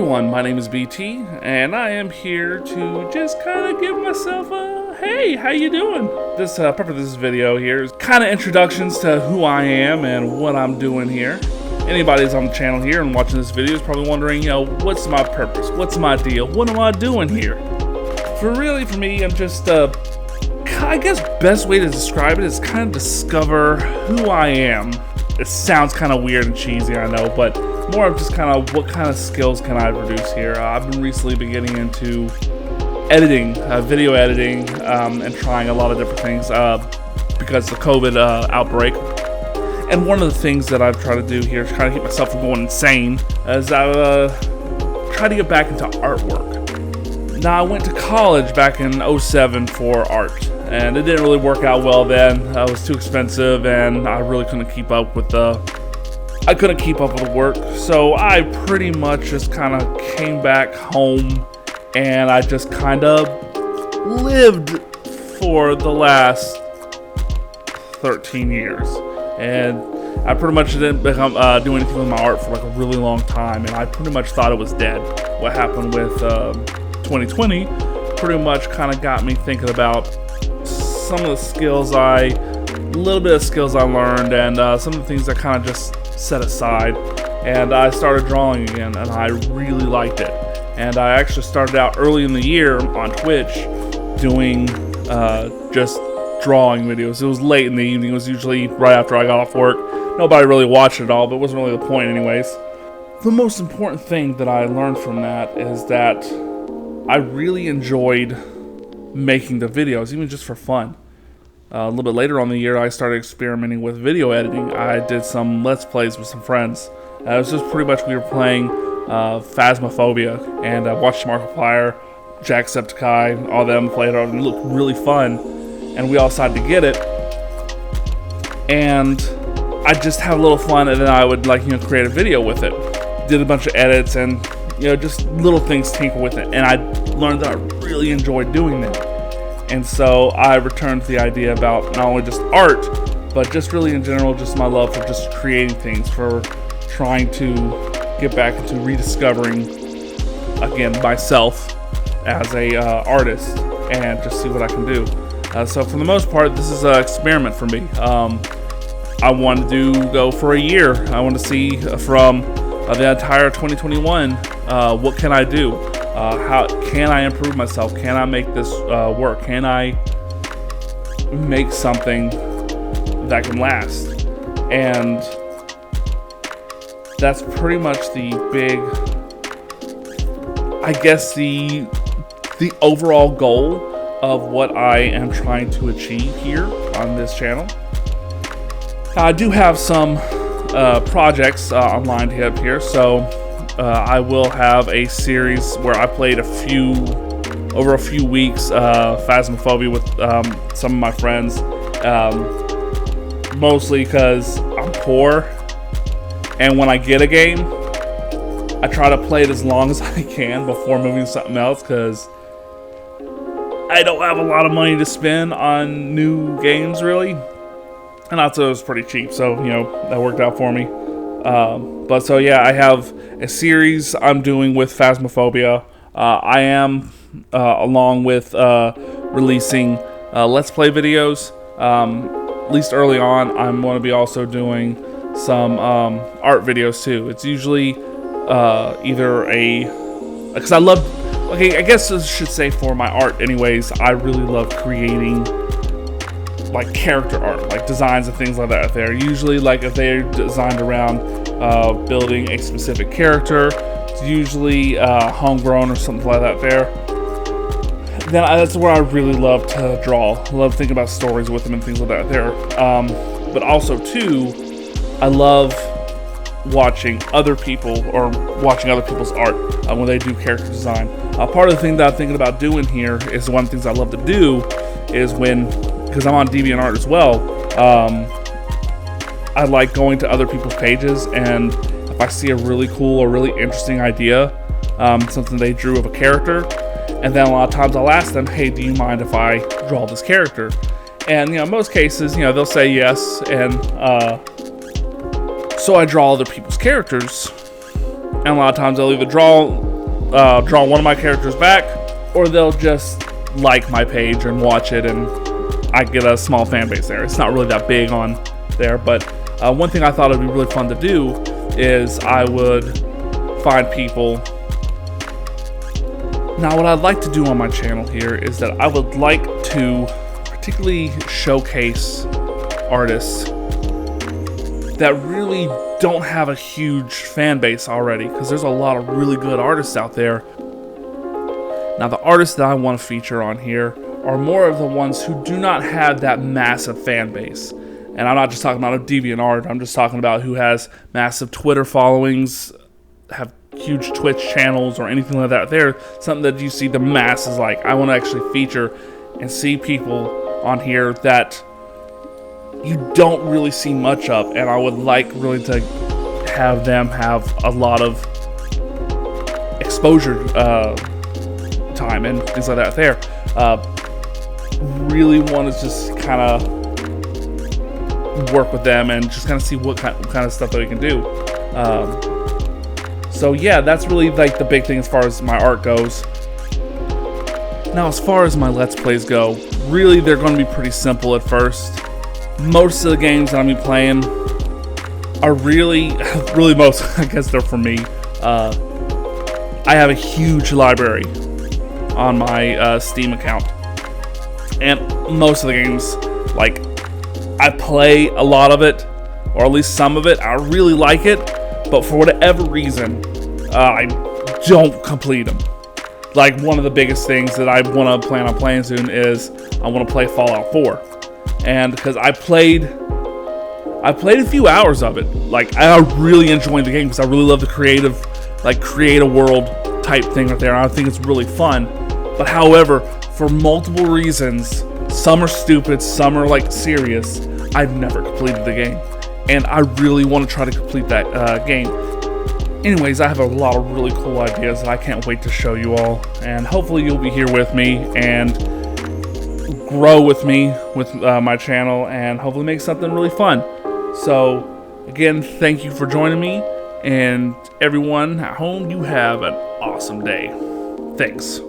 everyone, my name is BT, and I am here to just kind of give myself a, hey, how you doing? This purpose of this video here is kind of introductions to who I am and what I'm doing here. Anybody that's on the channel here and watching this video is probably wondering, what's my purpose? What's my deal? What am I doing here? For me, I'm just, I guess best way to describe it is kind of discover who I am. It sounds kind of weird and cheesy, I know, but more of just kind of what kind of skills can I produce here. I've been recently getting into editing, video editing, and trying a lot of different things because of the COVID outbreak. And one of the things that I've tried to do here is kind of keep myself from going insane is I try to get back into artwork. Now, I went to college back in 2007 for art, and it didn't really work out well then. It was too expensive, and I really couldn't keep up with the work. So I pretty much just kind of came back home, and I just kind of lived for the last 13 years. And I pretty much didn't do anything with my art for like a really long time, and I pretty much thought it was dead. What happened with 2020 pretty much kind of got me thinking about some of the little bit of skills I learned, and some of the things I kind of just set aside, and I started drawing again, and I really liked it. And I actually started out early in the year on Twitch doing just drawing videos. It was late in the evening. It was usually right after I got off work. Nobody really watched it all, but it wasn't really the point anyways. The most important thing that I learned from that is that I really enjoyed making the videos, even just for fun. A little bit later on the year, I started experimenting with video editing. I did some Let's Plays with some friends. It was just pretty much we were playing Phasmophobia, and I watched Markiplier, Jacksepticeye, all them play it, and it looked really fun. And we all decided to get it. And I'd just have a little fun, and then I would create a video with it. Did a bunch of edits and just little things, tinker with it. And I learned that I really enjoyed doing that. And so I returned to the idea about not only just art, but just really in general, just my love for just creating things, for trying to get back into rediscovering, again, myself as a artist, and just see what I can do. So for the most part, this is an experiment for me. I wanted to go for a year. I want to see from the entire 2021, what can I do? How can I improve myself? Can I make this work? Can I make something that can last? And that's pretty much the big, I guess, the overall goal of what I am trying to achieve here on this channel. I do have some projects lined up here, so I will have a series where I played over a few weeks Phasmophobia with some of my friends, mostly because I'm poor, and when I get a game, I try to play it as long as I can before moving to something else, because I don't have a lot of money to spend on new games, really. And also it was pretty cheap, so, that worked out for me. But so, yeah, I have a series I'm doing with Phasmophobia. I am, along with releasing Let's Play videos. At least early on, I'm going to be also doing some art videos, too. It's usually because I love... Okay, I guess I should say for my art anyways, I really love creating character art, designs and things like that. They're usually if they're designed around building a specific character, it's usually homegrown or something like that there. Then that's where I really love to draw. I love thinking about stories with them and things like that there. But also too, I love watching other people's art when they do character design. Part of the thing that I'm thinking about doing here is one of the things I love to do is because I'm on DeviantArt as well, I like going to other people's pages, and if I see a really cool or really interesting idea, something they drew of a character, and then a lot of times I'll ask them, hey, do you mind if I draw this character? And in most cases, they'll say yes, and so I draw other people's characters, and a lot of times I'll either draw draw one of my characters back, or they'll just like my page and watch it, and I get a small fan base there. It's not really that big on there, but one thing I thought would be really fun to do is I would find people. Now, what I'd like to do on my channel here is that I would like to particularly showcase artists that really don't have a huge fan base already, because there's a lot of really good artists out there. Now, the artists that I want to feature on here are more of the ones who do not have that massive fan base. And I'm not just talking about a DeviantArt, I'm just talking about who has massive Twitter followings, have huge Twitch channels, or anything like that. They're something that you see the masses like. I want to actually feature and see people on here that you don't really see much of, and I would like really to have them have a lot of exposure time and things like that there. Really want to just kind of work with them and just kind of see what kind of stuff that we can do. So yeah, that's really like the big thing as far as my art goes. Now, as far as my Let's Plays go, really they're going to be pretty simple at first. Most of the games that I'm gonna be playing are really most, I guess they're for me. I have a huge library on my Steam account, and most of the games, like, I play a lot of it, or at least some of it. I really like it, but for whatever reason, I don't complete them. Like, one of the biggest things that I want to plan on playing soon is I want to play Fallout 4. And because I played a few hours of it, like, I really enjoyed the game because I really love the creative, like, create a world type thing right there. And I think it's really fun. But however, for multiple reasons, some are stupid, some are like serious, I've never completed the game, and I really want to try to complete that game. Anyways, I have a lot of really cool ideas that I can't wait to show you all, and hopefully you'll be here with me and grow with me with my channel, and hopefully make something really fun. So again, thank you for joining me, and everyone at home, you have an awesome day. Thanks.